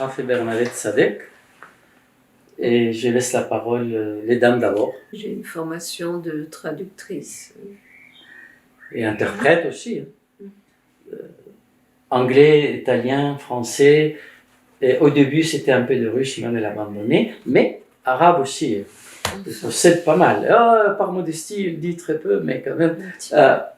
Rafi Bernadette Sadek. Et je laisse la parole, les dames d'abord. J'ai une formation de traductrice. Et interprète aussi. Anglais, italien, français. Et au début, c'était un peu de russe, même elle a abandonné. Mais arabe aussi. Je possède pas mal. Par modestie, il dit très peu, mais quand même.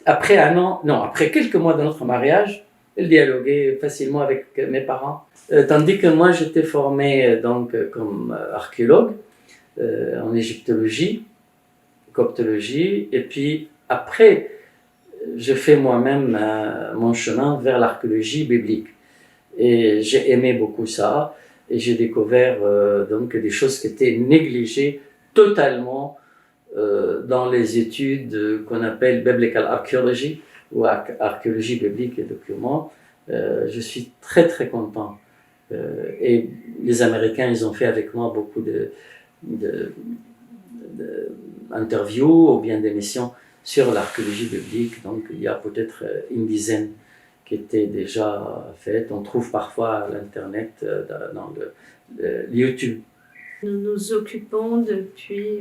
Après un an, non, après quelques mois de notre mariage, elle dialoguait facilement avec mes parents. Tandis que moi, j'étais formé donc comme archéologue en égyptologie, coptologie, et puis après, je fais moi-même mon chemin vers l'archéologie biblique. Et j'ai aimé beaucoup ça, et j'ai découvert donc des choses qui étaient négligées totalement dans les études qu'on appelle Biblical Archaeology ou archéologie biblique et documents. Je suis très très content. Et les Américains, ils ont fait avec moi beaucoup d'interviews ou bien d'émissions sur l'archéologie biblique. Donc il y a peut-être une dizaine qui étaient déjà faites. On trouve parfois à l'internet, dans le YouTube. Nous nous occupons depuis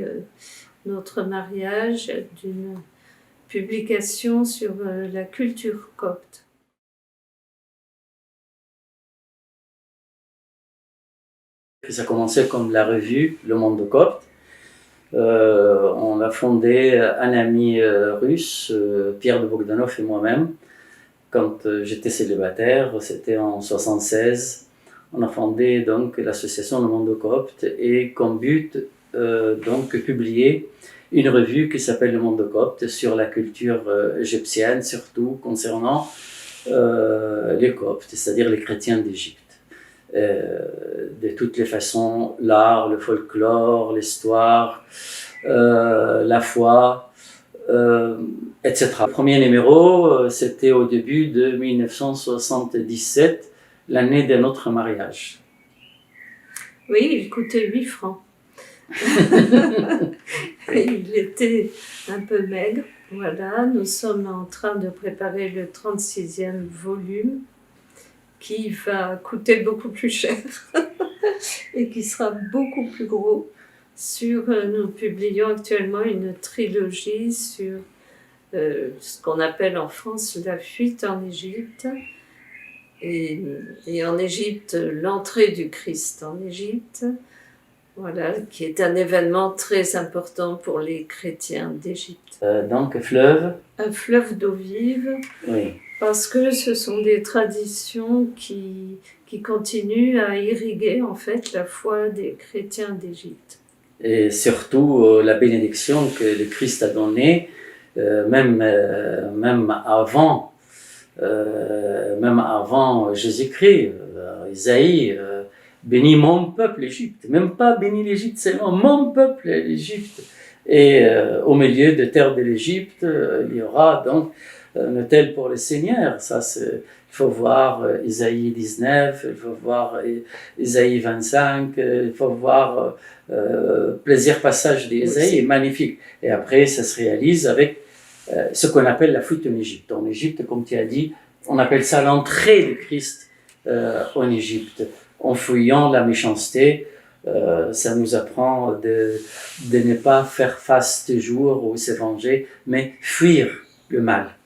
notre mariage d'une publication sur la culture copte. Ça a commencé comme la revue Le Monde Copte. On l'a fondé un ami russe, Pierre de Bogdanov et moi-même. Quand j'étais célibataire, c'était en 1976. On a fondé donc l'association Le Monde Copte et comme but donc publier une revue qui s'appelle Le Monde Copte sur la culture égyptienne, surtout concernant les Coptes, c'est-à-dire les chrétiens d'Égypte. De toutes les façons, l'art, le folklore, l'histoire, la foi, etc. Le premier numéro, c'était au début de 1977, l'année de notre mariage. Oui, il coûtait 8 francs. Il était un peu maigre. Voilà, nous sommes en train de préparer le 36e volume qui va coûter beaucoup plus cher et qui sera beaucoup plus gros. Nous publions actuellement une trilogie sur ce qu'on appelle en France la fuite en Égypte et en Égypte, l'entrée du Christ en Égypte, voilà, qui est un événement très important pour les chrétiens d'Égypte. Donc fleuve. Un fleuve d'eau vive. Oui. Parce que ce sont des traditions qui continuent à irriguer en fait la foi des chrétiens d'Égypte. Et surtout la bénédiction que le Christ a donnée, même avant Jésus-Christ, Isaïe, bénis mon peuple l'Égypte, même pas bénis l'Égypte seulement, mon peuple l'Égypte. Et au milieu de terre de l'Égypte, il y aura donc un autel pour le Seigneur. Ça, il faut voir Isaïe 19, il faut voir Isaïe 25, il faut voir plusieurs passages d'Isaïe, magnifiques. Et après, ça se réalise avec ce qu'on appelle la fuite en Égypte. En Égypte, comme tu as dit, on appelle ça l'entrée du Christ en Égypte. En fuyant la méchanceté, ça nous apprend de ne pas faire face toujours ou se venger, mais fuir le mal.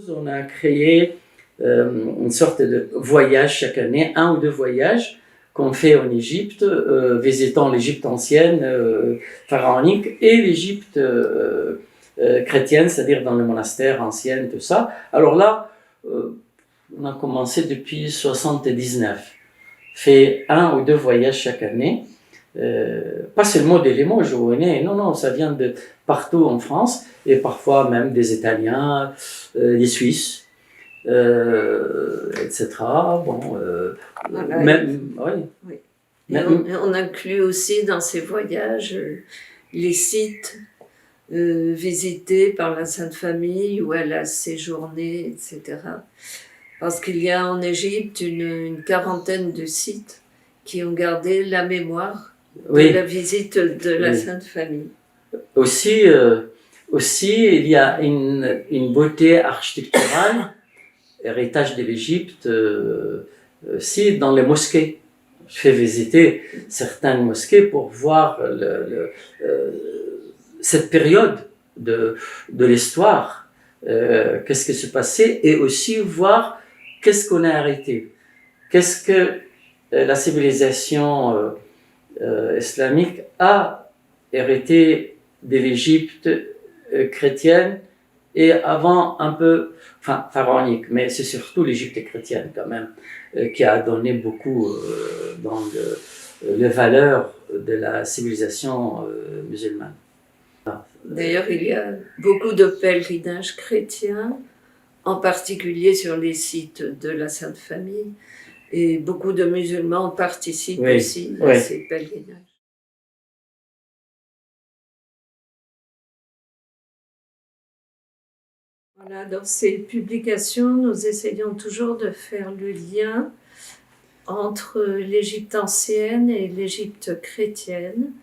On a créé une sorte de voyage chaque année, 1 ou 2 voyages qu'on fait en Égypte, visitant l'Égypte ancienne, pharaonique, et l'Égypte chrétienne, c'est-à-dire dans le monastère ancien, tout ça. Alors là, on a commencé depuis 1979, fait 1 ou 2 voyages chaque année, pas seulement des Limoges où on est, non, ça vient de partout en France, et parfois même des Italiens, des Suisses, etc. Bon, voilà, même, oui. Oui. Et on inclut aussi dans ces voyages les sites visités par la Sainte Famille où elle a séjourné, etc. Parce qu'il y a en Égypte une quarantaine de sites qui ont gardé la mémoire de la visite de la Sainte Famille. Aussi, aussi, il y a une beauté architecturale, héritage de l'Égypte, aussi dans les mosquées. Je fais visiter certaines mosquées pour voir cette période de l'histoire, qu'est-ce qui s'est passé, et aussi voir qu'est-ce qu'on a arrêté, qu'est-ce que la civilisation islamique a hérité de l'Égypte chrétienne et avant un peu, enfin pharaonique, mais c'est surtout l'Égypte chrétienne quand même qui a donné beaucoup dans les valeurs de la civilisation musulmane. D'ailleurs, il y a beaucoup de pèlerinages chrétiens, en particulier sur les sites de la Sainte Famille, et beaucoup de musulmans participent aussi à ces pèlerinages. Voilà, dans ces publications, nous essayons toujours de faire le lien entre l'Égypte ancienne et l'Égypte chrétienne,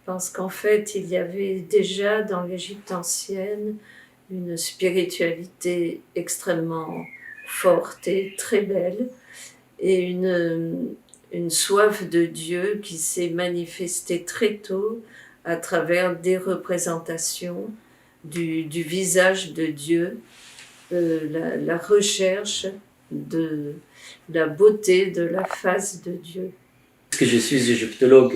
parce qu'en fait, il y avait déjà dans l'Égypte ancienne une spiritualité extrêmement forte et très belle, et une soif de Dieu qui s'est manifestée très tôt à travers des représentations du visage de Dieu, la recherche de la beauté de la face de Dieu. Parce que je suis égyptologue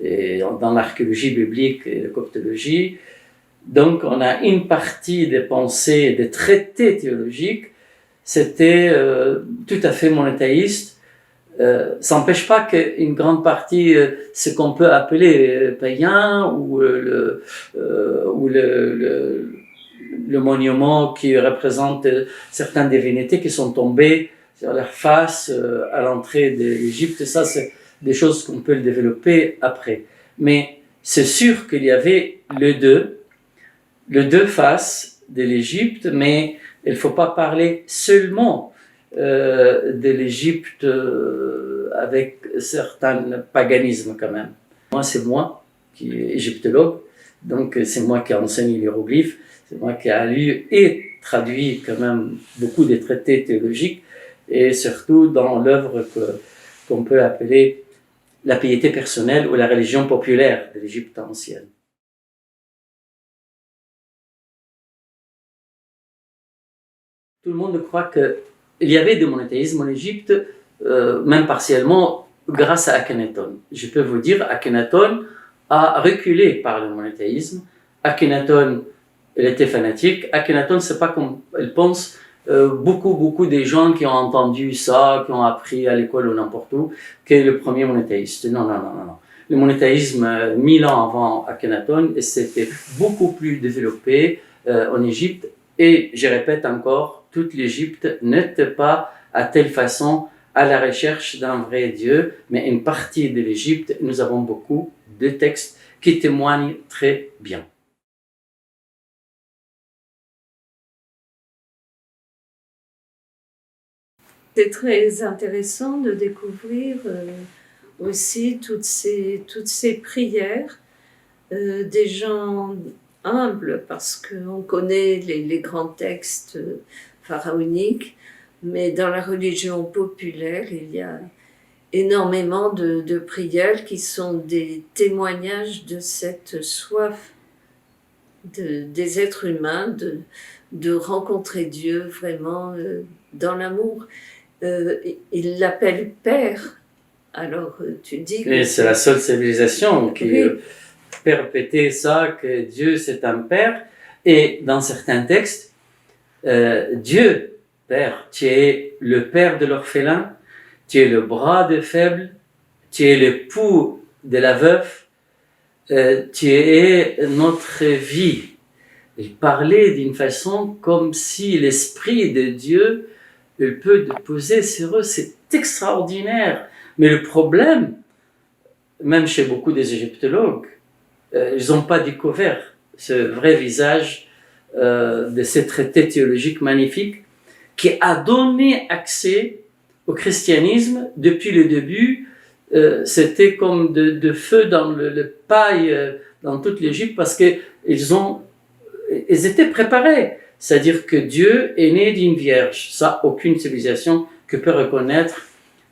et dans l'archéologie biblique et la coptologie, donc on a une partie des pensées, des traités théologiques, c'était tout à fait monothéiste. Ça n'empêche pas qu'une grande partie, ce qu'on peut appeler païen ou le monument qui représente certaines divinités qui sont tombées sur leur face à l'entrée de l'Égypte, ça c'est des choses qu'on peut développer après. Mais c'est sûr qu'il y avait les deux faces de l'Égypte, mais il ne faut pas parler seulement de l'Égypte avec certains paganismes quand même. Moi, c'est moi qui est égyptologue, donc c'est moi qui enseigne l'hiéroglyphe, c'est moi qui a lu et traduit quand même beaucoup des traités théologiques, et surtout dans l'œuvre qu'on peut appeler la piété personnelle ou la religion populaire de l'Égypte ancienne. Tout le monde croit qu'il y avait du monothéisme en Égypte, même partiellement grâce à Akhenaton. Je peux vous dire, Akhenaton a reculé par le monothéisme. Akhenaton, il était fanatique. Akhenaton, c'est pas comme il pense. Beaucoup des gens qui ont entendu ça, qui ont appris à l'école ou n'importe où, qu'est le premier monothéiste. Non. Le monothéisme, 1000 ans avant Akhenaton, c'était beaucoup plus développé en Égypte. Et je répète encore, toute l'Égypte n'était pas à telle façon à la recherche d'un vrai Dieu, mais une partie de l'Égypte, nous avons beaucoup de textes qui témoignent très bien. C'est très intéressant de découvrir aussi toutes ces prières des gens humbles, parce qu'on connaît les grands textes pharaoniques, mais dans la religion populaire, il y a énormément de prières qui sont des témoignages de cette soif des êtres humains de rencontrer Dieu vraiment dans l'amour. Il l'appelle Père. Alors tu dis que c'est la seule civilisation qui répétait ça, que Dieu c'est un Père. Et dans certains textes, Dieu, Père, tu es le Père de l'orphelin, tu es le bras des faibles, tu es l'époux de la veuve, tu es notre vie. Il parlait d'une façon comme si l'Esprit de Dieu il peut déposer sur eux, c'est extraordinaire. Mais le problème, même chez beaucoup des égyptologues, ils n'ont pas découvert ce vrai visage de ces traités théologiques magnifiques qui a donné accès au christianisme depuis le début. C'était comme de feu dans le paille dans toute l'Égypte parce qu'ils ont ils étaient préparés. C'est-à-dire que Dieu est né d'une vierge. Ça, aucune civilisation que peut reconnaître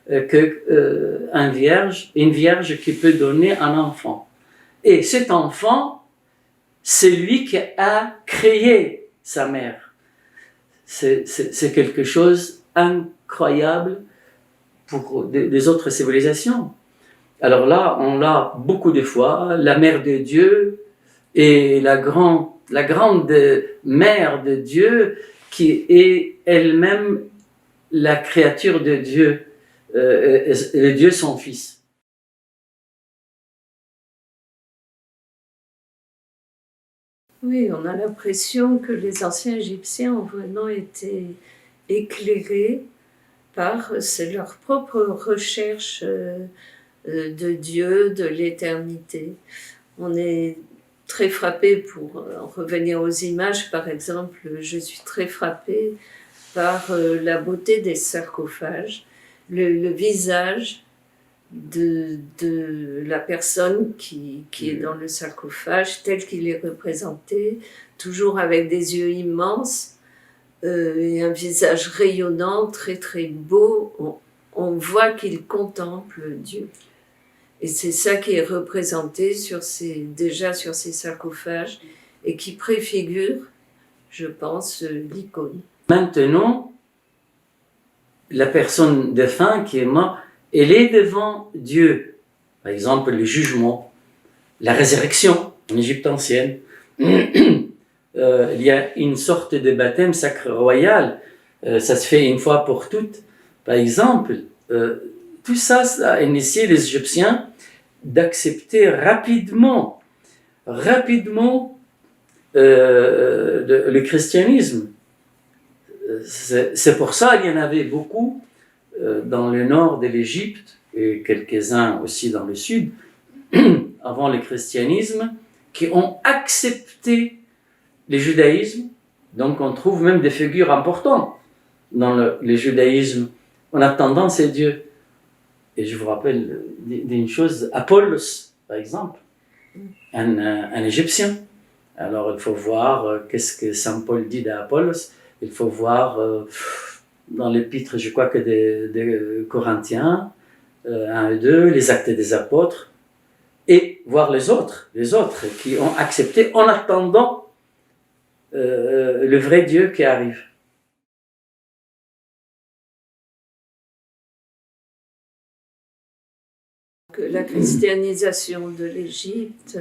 une vierge qui peut donner un enfant. Et cet enfant, c'est lui qui a créé sa mère. C'est quelque chose incroyable pour des autres civilisations. Alors là, on l'a beaucoup de fois, la mère de Dieu et la grande mère de Dieu qui est elle-même la créature de Dieu, le Dieu son Fils. Oui, on a l'impression que les anciens Égyptiens ont vraiment été éclairés par leur propre recherche de Dieu, de l'éternité. On est très frappé, pour en revenir aux images par exemple, je suis très frappée par la beauté des sarcophages, le visage de la personne qui est dans le sarcophage tel qu'il est représenté, toujours avec des yeux immenses et un visage rayonnant, très très beau. On voit qu'il contemple Dieu. Et c'est ça qui est représenté déjà sur ces sarcophages et qui préfigure, je pense, l'icône. Maintenant, la personne défunte qui est morte, elle est devant Dieu. Par exemple, le jugement, la résurrection en Égypte ancienne. Il y a une sorte de baptême sacré royal. Ça se fait une fois pour toutes. Par exemple, tout ça, ça a initié les Égyptiens d'accepter rapidement le christianisme. C'est pour ça qu'il y en avait beaucoup dans le nord de l'Égypte et quelques-uns aussi dans le sud, avant le christianisme, qui ont accepté le judaïsme. Donc on trouve même des figures importantes dans le judaïsme. En attendant, c'est Dieu. Et je vous rappelle d'une chose, Apollos, par exemple, un Égyptien. Alors il faut voir qu'est-ce que Saint Paul dit d'Apollos. Il faut voir dans l'épître, je crois que des Corinthiens, 1 et 2, les actes des apôtres, et voir les autres qui ont accepté en attendant le vrai Dieu qui arrive. Que la christianisation de l'Égypte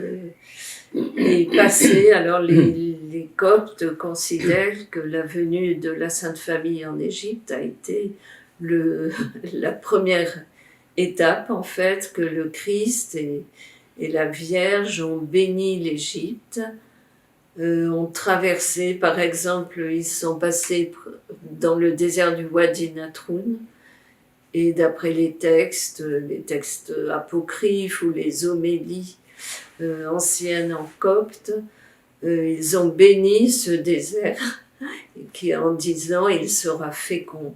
est passée. Alors les Coptes considèrent que la venue de la Sainte Famille en Égypte a été la première étape, en fait, que le Christ et la Vierge ont béni l'Égypte, ont traversé, par exemple, ils sont passés dans le désert du Wadi Natroun. Et d'après les textes apocryphes ou les homélies anciennes en copte, ils ont béni ce désert en disant « il sera fécond ».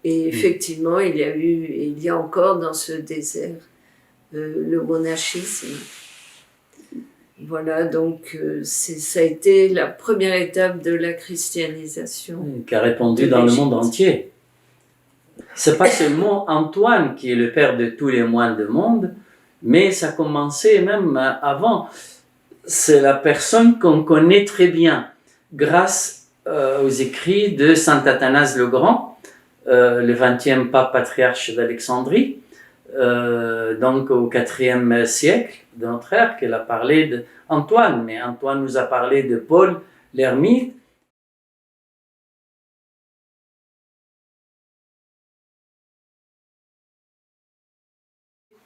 Et effectivement, il y a encore dans ce désert le monachisme. Voilà, donc ça a été la première étape de la christianisation. Qui a répandu dans le monde entier. C'est pas seulement Antoine qui est le père de tous les moines du monde, mais ça a commencé même avant. C'est la personne qu'on connaît très bien grâce aux écrits de saint Athanase le Grand, le 20e pape patriarche d'Alexandrie, donc au 4e siècle de notre ère, qu'elle a parlé d'Antoine, mais Antoine nous a parlé de Paul l'ermite.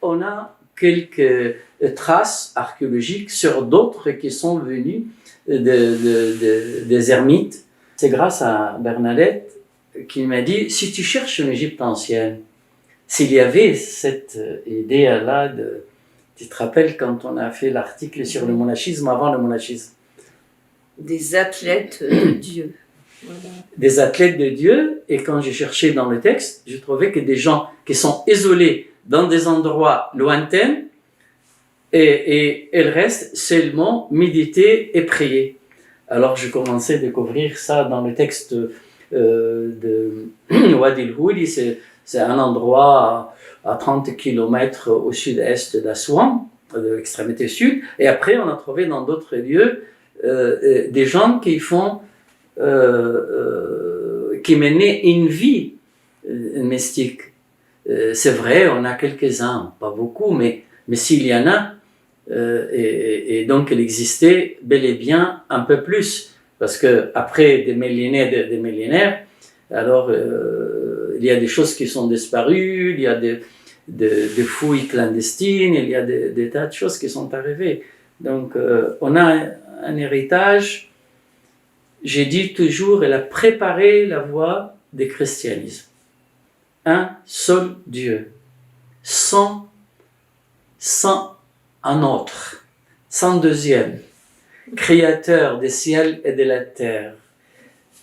On a quelques traces archéologiques sur d'autres qui sont venus des ermites. C'est grâce à Bernadette qui m'a dit, si tu cherches une Égypte ancienne, s'il y avait cette idée-là, tu te rappelles quand on a fait l'article sur le monachisme, avant le monachisme? Des athlètes de Dieu. Voilà. Des athlètes de Dieu, et quand j'ai cherché dans le texte, je trouvais que des gens qui sont isolés dans des endroits lointains, et elles restent seulement méditer et prier. Alors je commençais à découvrir ça dans le texte de Wadi el-Houli, c'est un endroit à 30 km au sud-est d'Assouan, de l'extrémité sud, et après on a trouvé dans d'autres lieux des gens qui font, qui menaient une vie mystique. C'est vrai, on a quelques-uns, pas beaucoup, mais s'il y en a, et donc il existait bel et bien un peu plus, parce que après des millénaires, alors il y a des choses qui sont disparues, il y a des fouilles clandestines, il y a des tas de choses qui sont arrivées. Donc on a un héritage, j'ai dit toujours, elle a préparé la voie du christianisme. Un seul Dieu, sans un autre, sans deuxième, créateur des ciels et de la terre,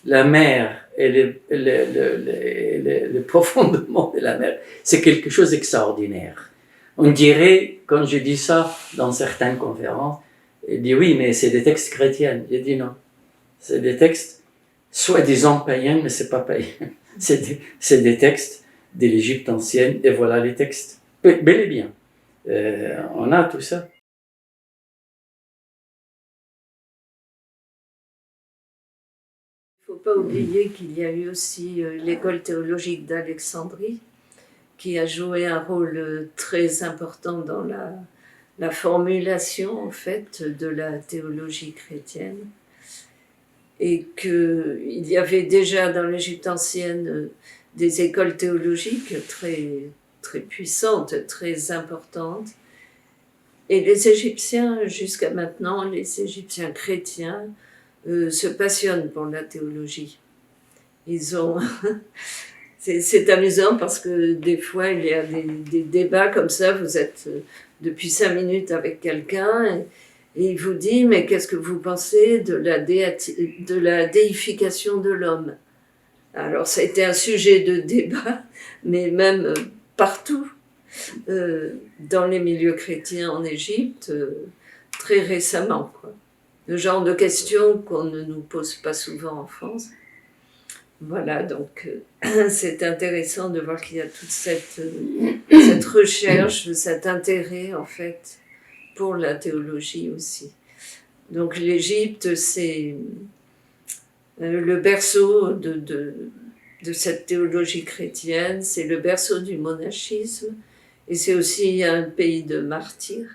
la mer et le profondément de la mer. C'est quelque chose d'extraordinaire. On dirait, quand je dis ça dans certaines conférences, il dit oui, mais c'est des textes chrétiens. J'ai dit non, c'est des textes soi-disant païens, mais c'est pas païen. C'est des textes de l'Égypte ancienne, et voilà les textes. Bel et bien. On a tout ça. Il ne faut pas oublier qu'il y a eu aussi l'école théologique d'Alexandrie, qui a joué un rôle très important dans la formulation, en fait, de la théologie chrétienne. Et qu'il y avait déjà dans l'Égypte ancienne des écoles théologiques très, très puissantes, très importantes. Et les Égyptiens, jusqu'à maintenant, les Égyptiens chrétiens, se passionnent pour la théologie. Ils ont... c'est amusant parce que des fois, il y a des débats comme ça, vous êtes depuis 5 minutes avec quelqu'un et il vous dit « Mais qu'est-ce que vous pensez de la déification de l'homme ?» Alors, ça a été un sujet de débat, mais même partout, dans les milieux chrétiens en Égypte, très récemment, quoi. Le genre de questions qu'on ne nous pose pas souvent en France. Voilà, donc c'est intéressant de voir qu'il y a toute cette recherche, cet intérêt, en fait, pour la théologie aussi. Donc l'Égypte, c'est le berceau de cette théologie chrétienne, c'est le berceau du monachisme, et c'est aussi un pays de martyrs.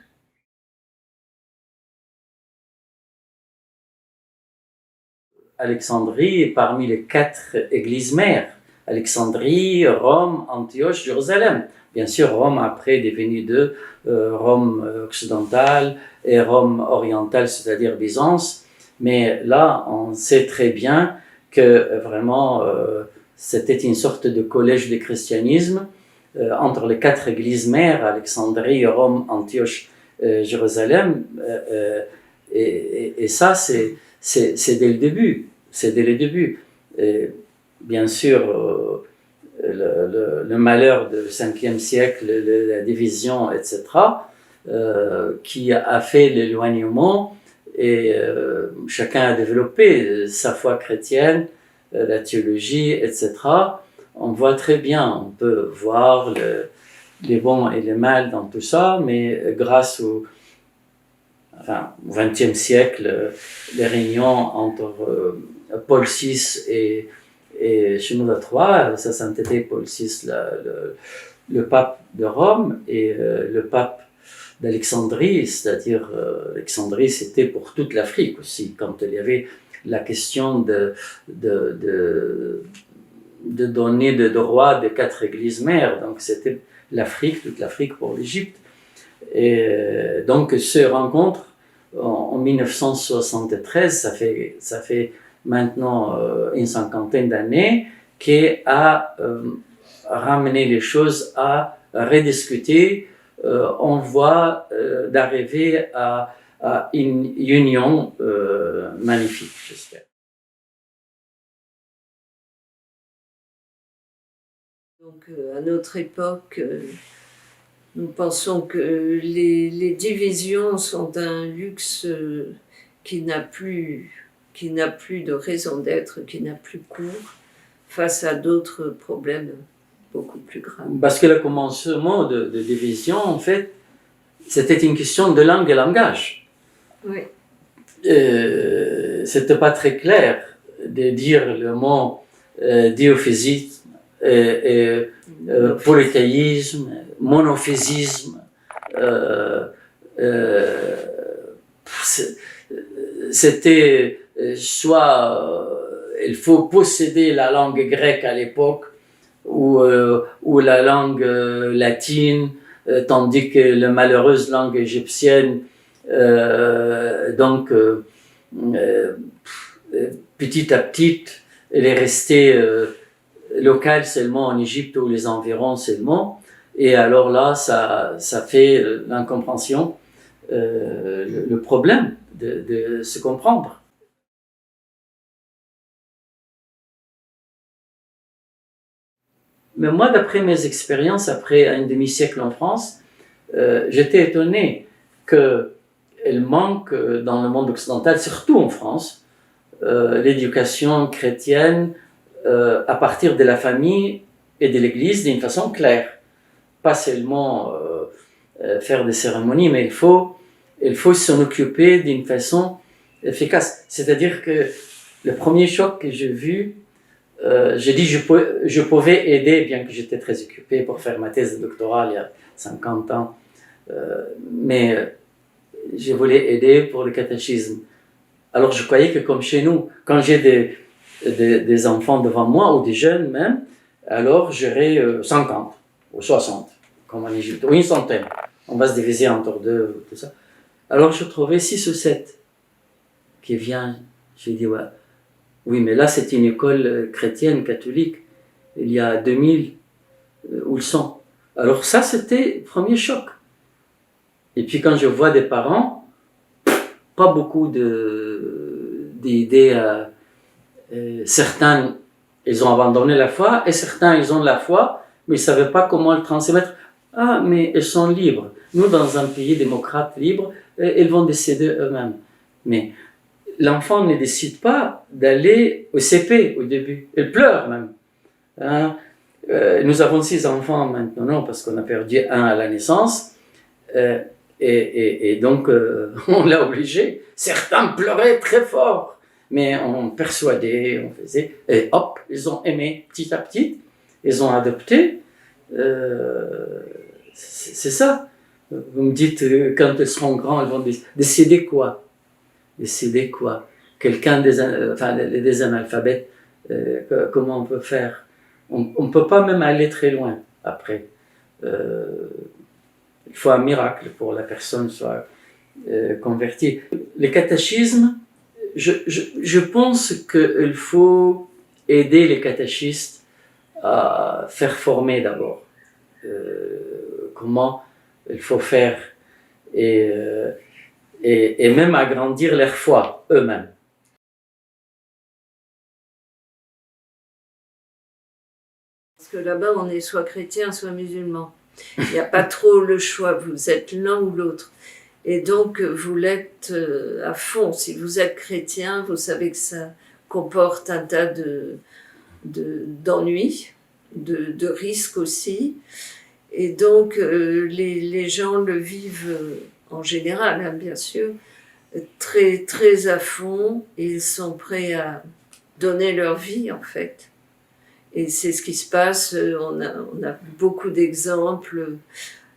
Alexandrie est parmi les 4 églises mères. Alexandrie, Rome, Antioche, Jérusalem. Bien sûr, Rome après est devenu Rome occidentale et Rome orientale, c'est-à-dire Byzance. Mais là, on sait très bien que vraiment, c'était une sorte de collège du christianisme entre les 4 églises mères, Alexandrie, Rome, Antioche, Jérusalem. Et ça, c'est dès le début. C'est dès le début. Et bien sûr, le malheur du 5e siècle, la division, etc., qui a fait l'éloignement, et chacun a développé sa foi chrétienne, la théologie, etc. On voit très bien, on peut voir les bons et les mal dans tout ça, mais grâce au XXe siècle, les réunions entre Paul VI et Shenouda III, sa sainteté Paul VI, le pape de Rome, et le pape d'Alexandrie, c'est-à-dire Alexandrie, c'était pour toute l'Afrique aussi, quand il y avait la question de donner de droit des 4 églises mères, donc c'était l'Afrique, toute l'Afrique pour l'Égypte. Et donc se rencontre en 1973, ça fait maintenant une 50aine d'années, qui a ramené les choses à rediscuter. On voit d'arriver à une union magnifique, j'espère. Donc à notre époque, nous pensons que les divisions sont un luxe qui n'a plus qui n'a plus de raison d'être, qui n'a plus cours face à d'autres problèmes beaucoup plus graves. Parce que le commencement de division, en fait, c'était une question de langue et langage. Oui. C'était pas très clair de dire le mot diophéisme, polythéisme, monophysisme. C'était soit il faut posséder la langue grecque à l'époque ou la langue latine, tandis que la malheureuse langue égyptienne, petit à petit, elle est restée locale seulement en Égypte ou les environs seulement. Et alors là, ça fait l'incompréhension, le problème de se comprendre. Mais moi, d'après mes expériences, après un demi-siècle en France, j'étais étonné qu'il manque dans le monde occidental, surtout en France, l'éducation chrétienne à partir de la famille et de l'Église d'une façon claire. Pas seulement faire des cérémonies, mais il faut s'en occuper d'une façon efficace. C'est-à-dire que le premier choc que j'ai vu, j'ai dit je pouvais aider, bien que j'étais très occupé pour faire ma thèse de doctorat il y a 50 ans, mais je voulais aider pour le catéchisme. Alors je croyais que comme chez nous, quand j'ai des enfants devant moi, ou des jeunes même, alors j'aurais 50 ou 60, comme en Égypte, ou une centaine. On va se diviser entre deux, tout ça. Alors je trouvais 6 ou 7 qui viennent. J'ai dit, ouais, oui, mais là c'est une école chrétienne, catholique. Il y a 2000 où ils sont. Alors ça, c'était le premier choc. Et puis quand je vois des parents, pas beaucoup d'idées. Certains, ils ont abandonné la foi, et certains, ils ont la foi, mais ils ne savaient pas comment le transmettre. Ah, mais ils sont libres. Nous, dans un pays démocrate libre, ils vont décider eux-mêmes. Mais l'enfant ne décide pas d'aller au CP au début. Il pleure même. Hein? Nous avons 6 enfants maintenant, parce qu'on a perdu un à la naissance. Et donc, on l'a obligé. Certains pleuraient très fort, mais on persuadait, on faisait. Et hop, ils ont aimé petit à petit. Ils ont adopté. C'est ça. Vous me dites, quand ils seront grands, ils vont décider quoi? Décider quoi? Quelqu'un des analphabètes, comment on peut faire? On ne peut pas même aller très loin après. Il faut un miracle pour que la personne soit convertie. Le catéchisme, je pense qu'il faut aider les catéchistes à faire former d'abord. Comment il faut faire et même agrandir leur foi eux-mêmes. Parce que là-bas, on est soit chrétien, soit musulman. Il n'y a pas trop le choix, vous êtes l'un ou l'autre. Et donc, vous l'êtes à fond. Si vous êtes chrétien, vous savez que ça comporte un tas d'ennuis, de risques aussi. Et donc, les gens le vivent en général, hein, bien sûr, très, très à fond. Ils sont prêts à donner leur vie, en fait. Et c'est ce qui se passe. On a beaucoup d'exemples.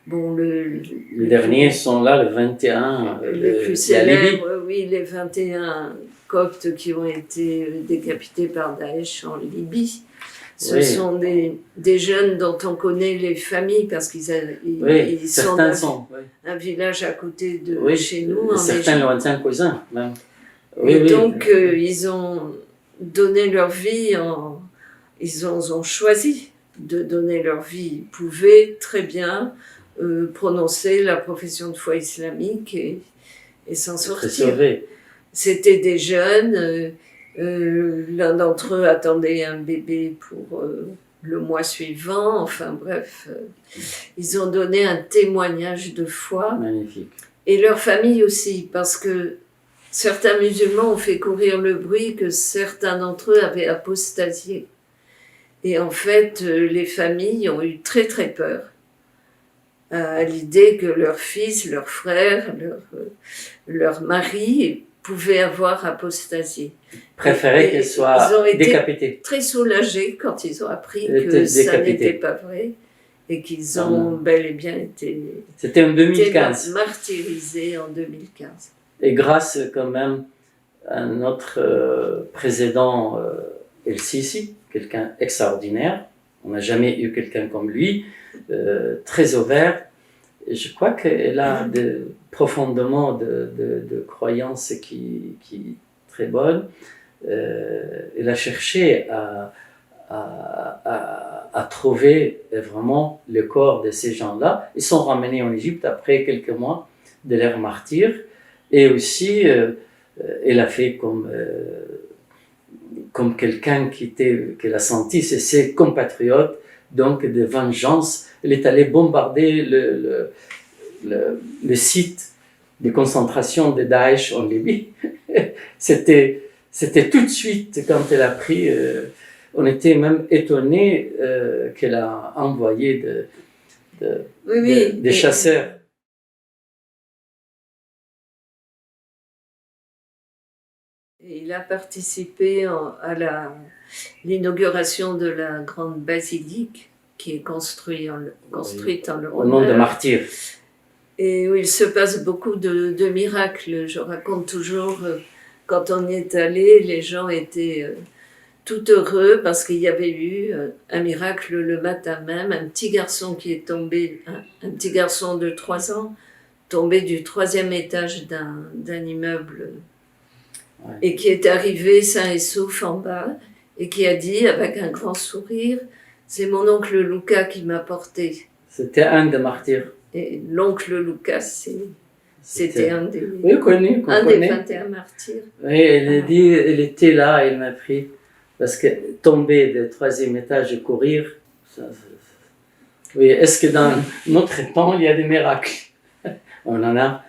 Bon, les derniers sont là, le 21. Le plus célèbre, oui, les 21 coptes qui ont été décapités par Daesh en Libye. Ce sont des jeunes dont on connaît les familles parce qu'ils sont dans un village à côté de chez nous. Certains lointains cousins, même. Donc, ils ont donné leur vie, ils ont choisi de donner leur vie. Ils pouvaient très bien prononcer la profession de foi islamique et s'en sortir. C'était des jeunes. L'un d'entre eux attendait un bébé pour le mois suivant. Enfin bref, ils ont donné un témoignage de foi. Magnifique. Et leur famille aussi, parce que certains musulmans ont fait courir le bruit que certains d'entre eux avaient apostasié. Et en fait, les familles ont eu très très peur à l'idée que leur fils, leur frère, leur mari pouvaient avoir apostasié. Préféraient qu'elle soit décapitée. Très soulagés quand ils ont appris que ça n'était pas vrai et qu'ils ont bel et bien été, c'était en 2015. Martyrisés en 2015. Et grâce quand même à notre président El-Sisi, quelqu'un extraordinaire, on n'a jamais eu quelqu'un comme lui, très ouvert. Et je crois qu'elle a profondément de croyances qui très bonnes. Elle a cherché à trouver vraiment le corps de ces gens-là. Ils sont ramenés en Égypte après quelques mois de leur martyr. Et aussi, elle a fait comme quelqu'un qu'elle a senti, c'est ses compatriotes, donc de vengeance. Elle est allée bombarder le site de concentration de Daesh en Libye. C'était tout de suite, quand elle a pris, on était même étonnés qu'elle a envoyé des chasseurs. Il a participé à l'inauguration de la grande basilique qui est construite en le au nom de martyrs. Et où il se passe beaucoup de miracles. Je raconte toujours, quand on y est allé, les gens étaient tout heureux parce qu'il y avait eu un miracle le matin même. Un petit garçon qui est tombé, un petit garçon de 3 ans, tombé du 3e étage d'un immeuble. Ouais. Et qui est arrivé sain et sauf en bas et qui a dit avec un grand sourire, c'est mon oncle Lucas qui m'a porté. C'était un des martyrs. Et l'oncle Lucas, c'était un des 21 martyrs. Oui, elle était là, elle m'a pris. Parce que tomber du 3e étage et courir, oui, est-ce que dans notre temps, il y a des miracles? On en a.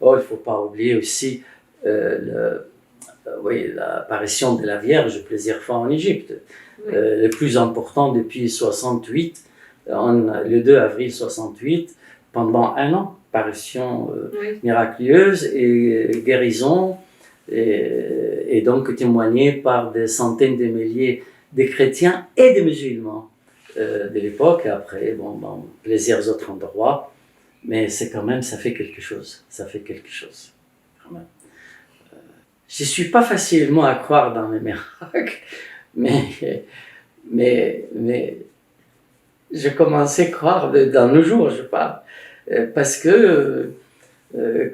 Oh, il ne faut pas oublier aussi l'apparition de la Vierge plusieurs fois en Égypte. Oui. Le plus important depuis 68, le 2 avril 68, pendant 1 an, apparition miraculeuse et guérison, et donc témoignée par des centaines de milliers de chrétiens et de musulmans de l'époque, et après, plusieurs autres endroits. Mais c'est quand même, ça fait quelque chose. Ça fait quelque chose. Quand même. Je ne suis pas facilement à croire dans les miracles, mais je commençais à croire dans nos jours, je parle. Parce que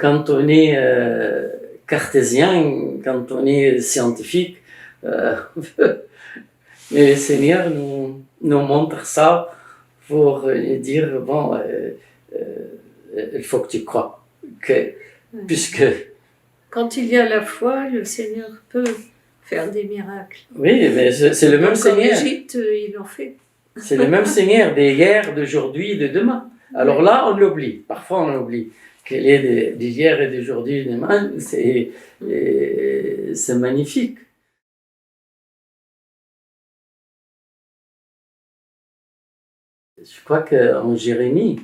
quand on est cartésien, quand on est scientifique, mais le Seigneur nous montre ça pour dire, bon, il faut que tu crois, puisque... Quand il y a la foi, le Seigneur peut faire des miracles. Oui, mais c'est le même Seigneur. En Égypte, il en fait. C'est le même Seigneur d'hier, d'aujourd'hui, de demain. Alors là, on l'oublie. Parfois, on l'oublie. Qu'il est d'hier et d'aujourd'hui et de demain, c'est magnifique. Je crois qu'en Jérémie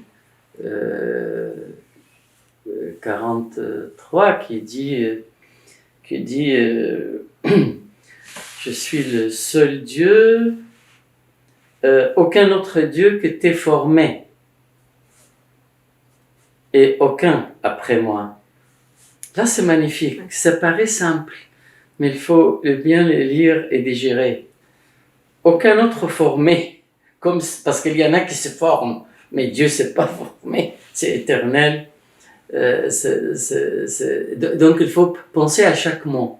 43, qui dit je suis le seul Dieu, aucun autre Dieu que t'ai formé, et aucun après moi. Là, c'est magnifique. Ça paraît simple, mais il faut bien le lire et digérer. Aucun autre formé, parce qu'il y en a qui se forment, mais Dieu ne s'est pas formé, c'est éternel. Donc il faut penser à chaque mot,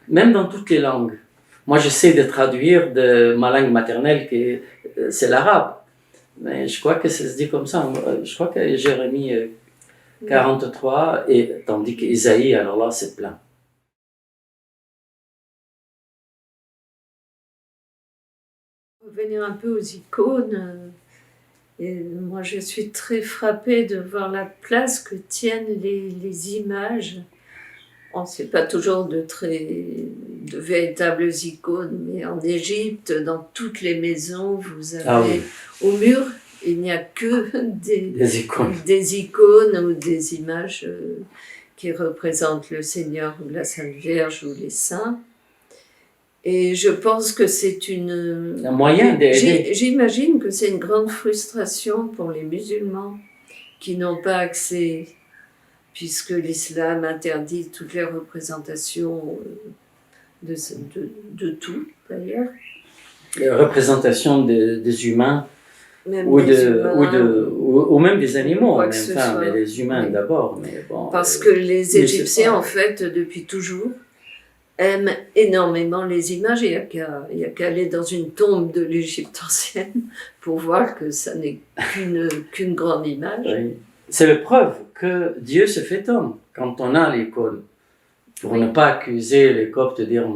même dans toutes les langues. Moi, j'essaie de traduire de ma langue maternelle, c'est l'arabe. Mais je crois que ça se dit comme ça. Je crois que Jérémie 43, tandis qu'Isaïe, alors là, c'est plein. Revenir un peu aux icônes. Et moi, je suis très frappée de voir la place que tiennent les images. On sait pas toujours de véritables icônes, mais en Égypte, dans toutes les maisons, vous avez au mur, il n'y a que des icônes ou des images qui représentent le Seigneur ou la Sainte Vierge ou les saints. Et je pense que c'est un moyen d'aider. J'imagine que c'est une grande frustration pour les musulmans qui n'ont pas accès, puisque l'islam interdit toutes les représentations de tout, d'ailleurs. Les représentations des humains, même ou même des animaux, mais les humains d'abord. Mais bon, parce que les Égyptiens, en fait, depuis toujours, aiment énormément les images. Il n'y a qu'à aller dans une tombe de l'Égypte ancienne pour voir que ça n'est qu'une grande image. Oui. C'est la preuve que Dieu se fait homme quand on a l'icône. Pour ne pas accuser les Coptes de dire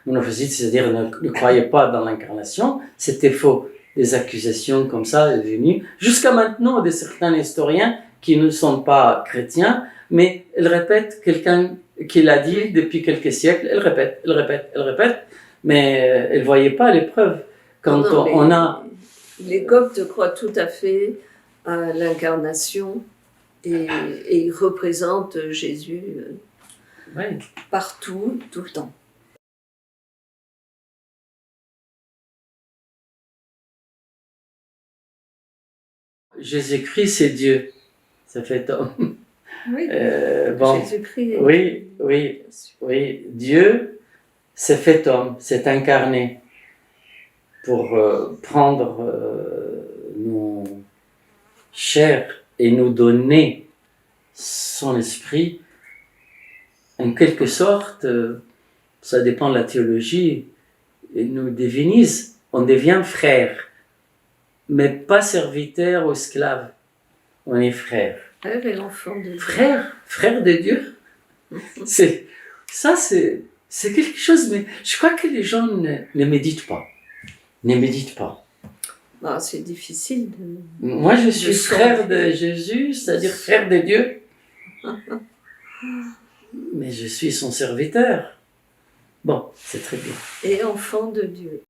monophysites, c'est-à-dire ne croyez pas dans l'incarnation, c'était faux. Des accusations comme ça sont venues jusqu'à maintenant de certains historiens qui ne sont pas chrétiens, mais ils répètent quelqu'un qui l'a dit depuis quelques siècles, elle répète, mais elle ne voyait pas les preuves. Quand on a... Les Coptes croient tout à fait à l'incarnation et ils représentent Jésus partout, tout le temps. Jésus-Christ, c'est Dieu, ça fait homme. Oui, Jésus-Christ. Oui, Dieu s'est fait homme, s'est incarné pour prendre nos chairs et nous donner son esprit. En quelque sorte, ça dépend de la théologie, il nous divinise, on devient frère, mais pas serviteur ou esclave, on est frère. Frère et enfant de Dieu. Frère de Dieu. C'est quelque chose, mais je crois que les gens ne méditent pas. Ah, c'est difficile. Moi, je suis frère de Jésus, c'est-à-dire frère de Dieu. Mais je suis son serviteur. Bon, c'est très bien. Et enfant de Dieu.